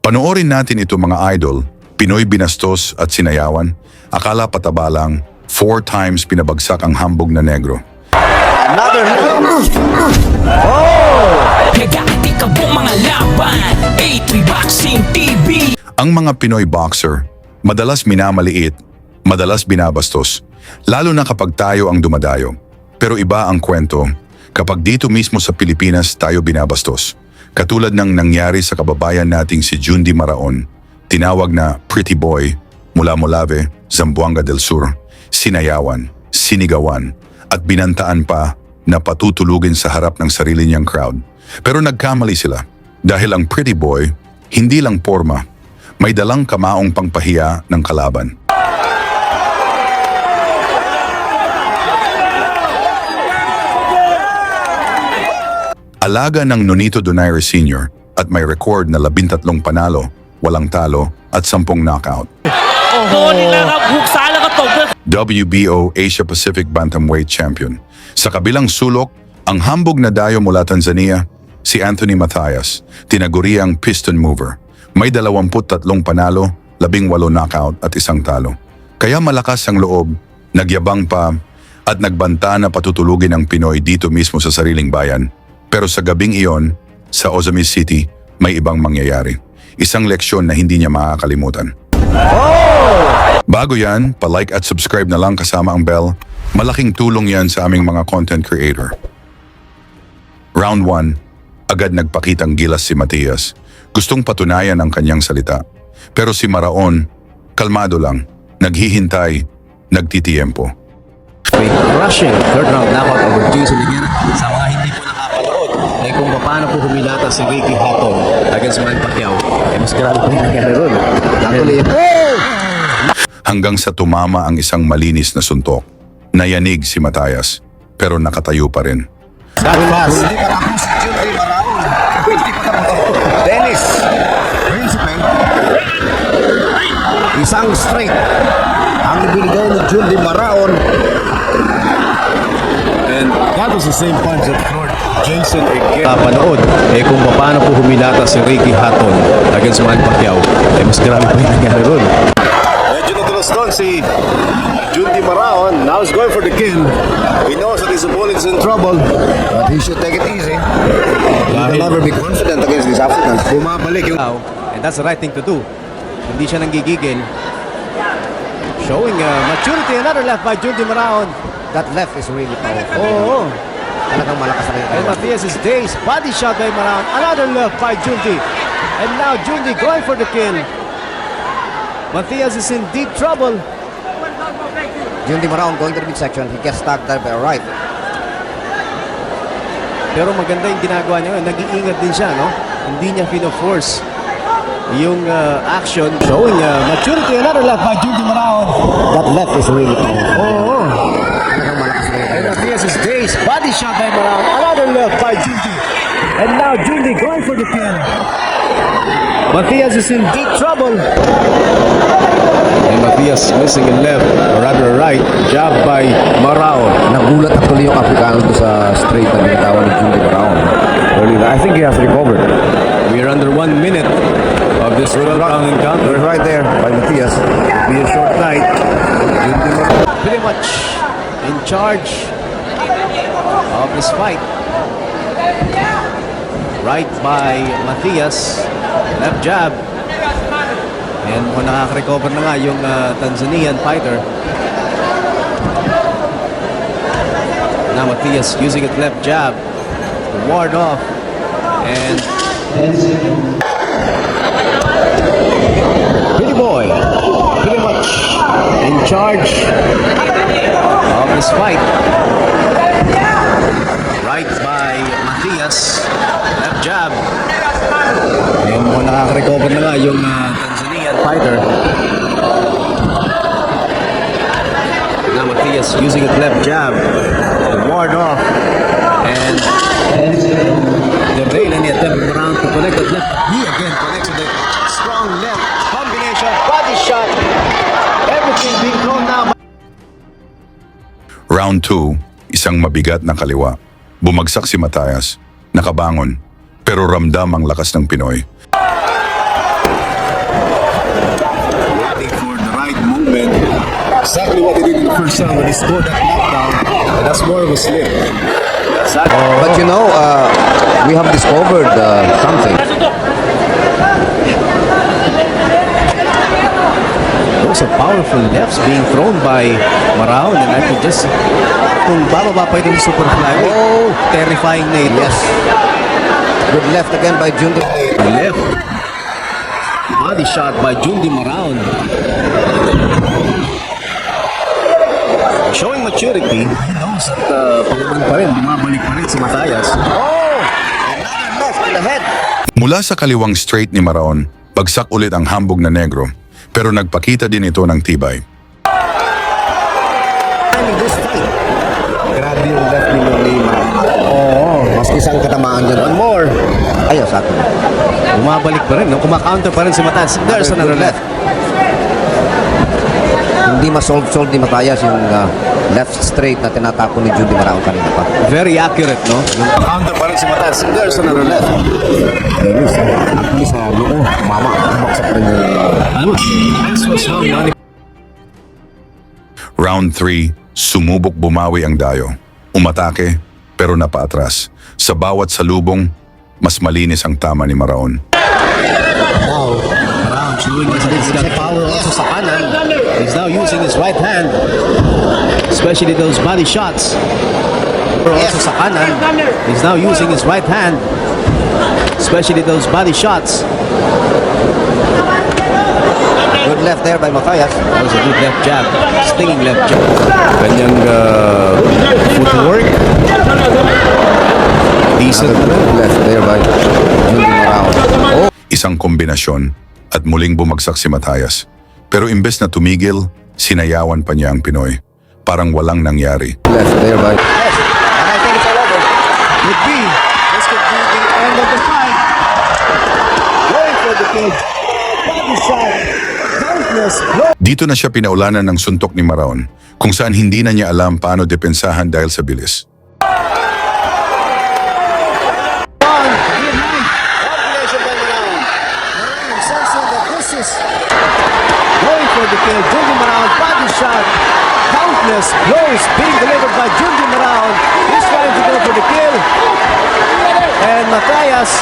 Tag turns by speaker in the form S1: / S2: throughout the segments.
S1: Panoorin natin ito mga idol, Pinoy binastos at sinayawan. Akala pataba lang, 4 times pinabagsak ang hambog na negro.
S2: Nag-aati ka po mga laban, A3 Boxing TV.
S1: Ang mga Pinoy boxer, madalas minamaliit, madalas binabastos, lalo na kapag tayo ang dumadayo. Pero iba ang kwento, kapag dito mismo sa Pilipinas tayo binabastos. Katulad ng nangyari sa kababayan nating si Jundi Maraon, tinawag na Pretty Boy, mula Molave, Zamboanga del Sur, sinayawan, sinigawan, at binantaan pa na patutulugin sa harap ng sarili niyang crowd. Pero nagkamali sila dahil ang Pretty Boy hindi lang porma, may dalang kamaong pangpahiya ng kalaban. Alaga ng Nonito Donaire Sr. at may record na 13 panalo, walang talo at 10 knockout. WBO Asia Pacific Bantamweight Champion. Sa kabilang sulok, ang hambog na dayo mula Tanzania, si Anthony Matthias, tinaguriang piston mover. May 23 panalo, 18 knockout at 1 talo. Kaya malakas ang loob, nagyabang pa at nagbanta na patutulugin ang Pinoy dito mismo sa sariling bayan. Pero sa gabing iyon, sa Ozamis City, may ibang mangyayari. Isang leksyon na hindi niya makakalimutan. Bago yan, pa-like at subscribe na lang kasama ang bell. Malaking tulong yan sa aming mga content creator. Round 1, agad nagpakitang gilas si Matias. Gustong patunayan ang kanyang salita. Pero si Maraon, kalmado lang, naghihintay, nagtitiyempo.
S3: Rushing third round knockout over Jason Higuera. Sa mga hindi po nakapanood, ay kung paano po humilata si Ricky Hatton against Manny Pacquiao, ay mas grabe po yung nangyari ron.
S1: Hanggang sa tumama ang isang malinis na suntok. Nayanig si Matthias, pero nakatayo pa rin.
S4: Dennis Principe, isang straight ang ibinigay ni Jundi Maraon, and that was the same punch that floored Jason Higuera.
S3: Panood, ay kung paano po humilata si Ricky Hatton against Manny Pacquiao, ay mas grabe po yung nangyari ron.
S4: Medyo natulos doon si Jundi Maraon. Now he's going for the kill. He knows that his opponent is in trouble, but he should take it easy. He will never be confident against these Africans. Bumabalik yung
S3: And that's the right thing to do. Hindi siya nanggigigil. Showing maturity, another left by Jundi Maraon.
S5: That left is really powerful.
S3: Oo.
S5: Talagang malakas na
S3: And Matthias is dazed. Body shot by Maraon. Another left by Jundi. And now Jundi going for the kill. Matthias is in deep trouble.
S5: Jundi Maraon going to the midsection. He gets stuck there by a right.
S3: Pero maganda yung ginagawa niya. Nag-iingat din siya, no? Hindi niya pino-force yung action. Showing maturity. Another left by Jundi Maraon.
S5: That left is really powerful.
S3: Oo.
S5: Talagang malakas na
S3: And Matthias is dazed. Body shot by Maraon. Another left by Jundi. And now Jundi going for the kill. Matthias is in deep trouble. And Matthias missing a left, or rather right, jab by Maraon.
S5: Nagulat actually yung Afrikano to sa straight na binitawan ni Jundi Maraon.
S4: I think he has recovered.
S3: We are under 1 minute of this 12-round encounter.
S4: Right there by Matthias. It'll be a short night.
S3: Pretty much in charge of this fight. Right by Matthias, left jab. And kung nakaka-recover na nga yung Tanzanian fighter. Now Matthias using it left jab to ward off. And Pretty Boy pretty much in charge of this fight. Right by Matthias, left jab. And kung nakaka-recover na nga yung Tanzanian fighter. Now Matthias using it left jab to ward off. And the rail and the attempt around to connect that left. He again connects with a strong left combination, body shot. Everything being thrown now.
S1: Round 2, isang mabigat na kaliwa. Bumagsak si Matthias, nakabangon, pero ramdam ang lakas ng Pinoy.
S4: first round when he scored that knockdown. And that's more of a slip. That's that.
S5: But you know, we have discovered something.
S3: Those are powerful lefts being thrown by Maraon, and I could just kung bababa pa itong super flyweight. Oh, terrifying na ito.
S5: Yes. Good left again by Jundi.
S3: Left. Body shot by Jundi Maraon. Showing maturity. He knows that paglaban pa rin, bumabalik pa rin si Matayas.
S5: Oh! Another left to the head.
S1: Mula sa kaliwang straight ni Maraon, bagsak ulit ang hambog na negro, pero nagpakita din ito ng tibay.
S5: In this fight.
S4: Grabe yung left ni Maraon.
S5: Oo. Maski isang katamaan dyan.
S4: One more.
S5: Ayaw sa akin.
S3: Bumabalik pa rin, no? Kumakaunter pa rin si Matayas. There's another left.
S5: Hindi ma-solve ni Matayas yung left straight na tinatapon ni Jundi Maraon kanina pa.
S3: Very accurate, no?
S4: Counter pa rin si Matayas. There's another left.
S5: At least noo, mama, baksak rin yung
S3: Ano mo? This was how money.
S1: Round 3, sumubok bumawi ang Dayo. Umatake, pero napaatras. Sa bawat salubong, mas malinis ang tama ni Maraon.
S3: Maraon showing us that he's got power also sa kanan. He's now using his right hand. Especially those body shots. Also sa kanan. He's now using his right hand. Especially those body shots.
S5: good left there by Matayas.
S3: That was a good left jab. Stinging left jab. Kanyang footwork. Decent.
S5: Good left there by Jundi Maraon. Oh,
S1: Isang kombinasyon at muling bumagsak si Matayas. Pero imbes na tumigil, sinayawan pa niya ang Pinoy. Parang walang nangyari.
S5: left there by... Yes, and I think it's all over.
S3: Could be. This could be the end of the fight. Going for the kill. Body shot. Countless blow.
S1: Dito na siya pinaulanan ng suntok ni Maraon, kung saan hindi na niya alam paano depensahan dahil sa bilis.
S3: Sensing that this is going for the kill. Jundi Maraon, body shot. Countless blows being delivered by Jundi Maraon. He's trying to go for the kill. And Matayas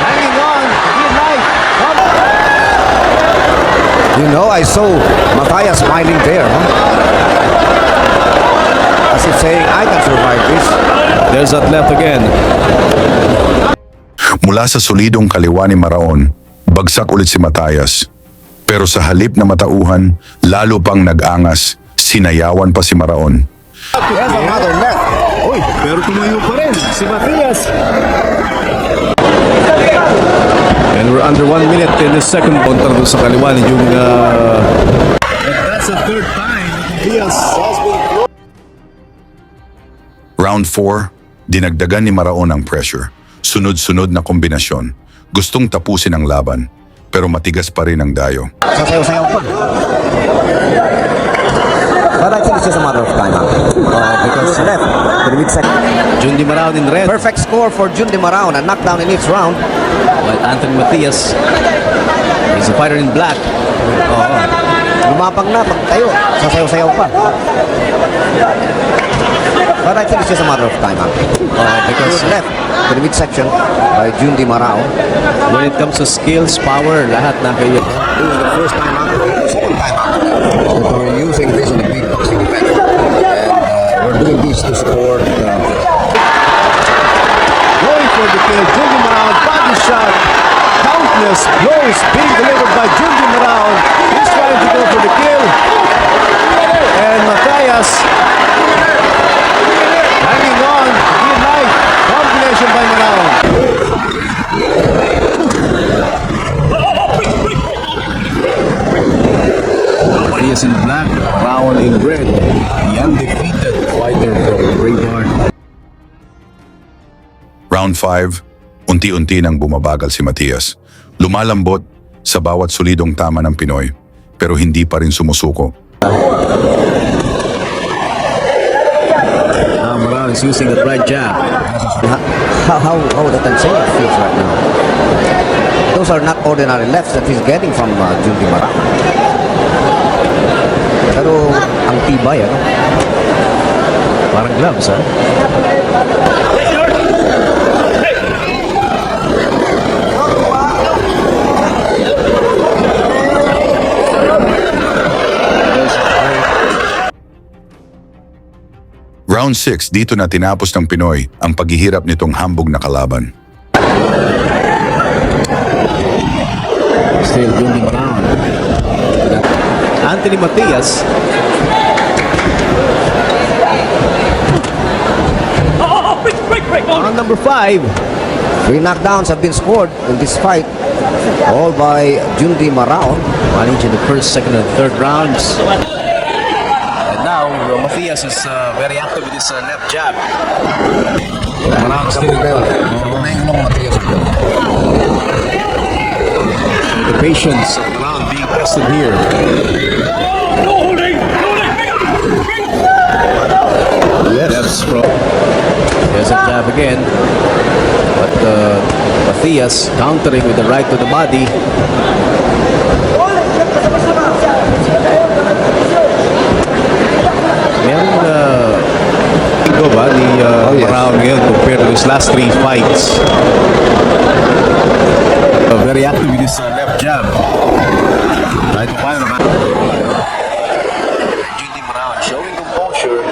S3: hanging on. Green light.
S5: You know, I saw Matayas smiling there, huh? As if saying, I can survive this.
S3: There's that left again.
S1: Mula sa solidong kaliwa ni Maraon, bagsak ulit si Matayas. Pero sa halip na matauhan, lalo pang nag-angas, sinayawan pa si Maraon.
S5: There's another left.
S4: Uy, pero tumayo pa rin si Matias.
S3: And we're under 1 minute in the second kontra doon sa kaliwa ni yung
S4: That's the third time Matias has been close.
S1: Round 4, dinagdagan ni Maraon ang pressure. Sunod-sunod na kombinasyon. Gustong tapusin ang laban, pero matigas pa rin ang Dayo.
S5: Sasayaw-sayaw pa. But I think it's just a matter of time, huh? Because left, to the mid-second.
S3: Jundi Maraon in red.
S5: Perfect score for Jundi Maraon. A knockdown in each round.
S3: While Anthony Matias is a fighter in black.
S5: Lumapang na, pagtayo. Sasayaw-sayaw pa. But I think it's just a matter of time, huh? Because left, to the midsection by Jundi Maraon.
S3: When it comes to skills, power, lahat na kayo.
S5: This is the first time out, the second time out. That we're using this in a big boxing event. And we're doing this to support
S3: Going for the kill, Jundi Maraon, body shot. Countless blows being delivered by Jundi Maraon. He's trying to go for the kill. And Matayas hanging on. Green light. Combination by Maraon. Matias in black, Maraon in red. The undefeated fighter from Braeburn.
S1: Round 5, unti-unti nang bumabagal si Matias. Lumalambot sa bawat solidong tama ng Pinoy, pero hindi pa rin sumusuko.
S3: Now Maraon is using the right jab.
S5: how the Tanzania feels right now. Those are not ordinary lefts that he's getting from Jundi Maraon.
S3: Pero ang tibay, ano? Parang gloves, ha?
S1: Round 6, dito na tinapos ng Pinoy ang paghihirap nitong hambog na kalaban.
S3: Still Jundy Maraon. Anthony Matias. On number 5.
S5: 3 knockdowns have been scored in this fight, all by Jundi Maraon.
S3: Managed in the first, second, and third rounds. And now, Matias is very active with his left jab. Maraon still the patience of Maraon being tested here. Yes, bro. There's a jab again. But Matias countering with the right to the body. Meron go ba ni Maraon ngayon compared to his last 3 fights? Very active with his left jab. Right, final round. Judy Maraon showing composure.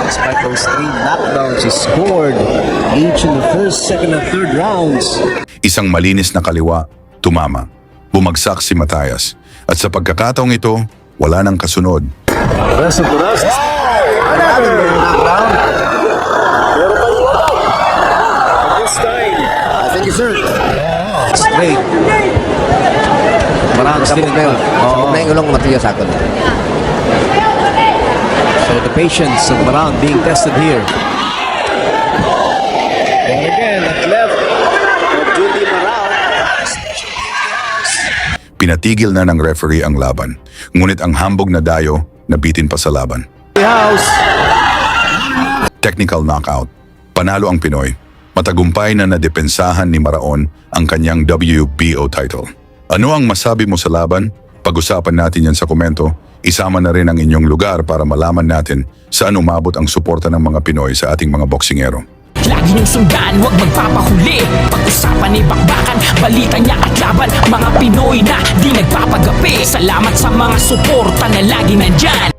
S3: Despite those 3 knockdowns, he scored each in the first, second, and third rounds.
S1: Isang malinis na kaliwa, tumama. Bumagsak si Matias. At sa pagkakataong ito, wala nang kasunod.
S4: Rest of the rest. Another knockdown. Pero pa yung this time.
S5: Thank you, sir.
S3: Straight. Maraon still in there.
S5: Sabog na yung ulong Matias Akon.
S3: So the patience of Maraon being tested here.
S4: And again, at left of Judy Maraon.
S1: Pinatigil na ng referee ang laban. Ngunit ang hambog na dayo, nabitin pa sa laban.
S4: House.
S1: Technical knockout. Panalo ang Pinoy. Matagumpay na nadepensahan ni Maraon ang kanyang WBO title. Ano ang masabi mo sa laban? Pag-usapan natin yan sa komento. Isama na rin ang inyong lugar para malaman natin saan umabot ang suporta ng mga Pinoy sa ating mga boksingero.
S2: Lagi niyong sundan, huwag magpapahuli. Pag-usapan ni bakbakan, balita niya at laban. Mga Pinoy na di nagpapagapi. Salamat sa mga suporta na lagi nandyan.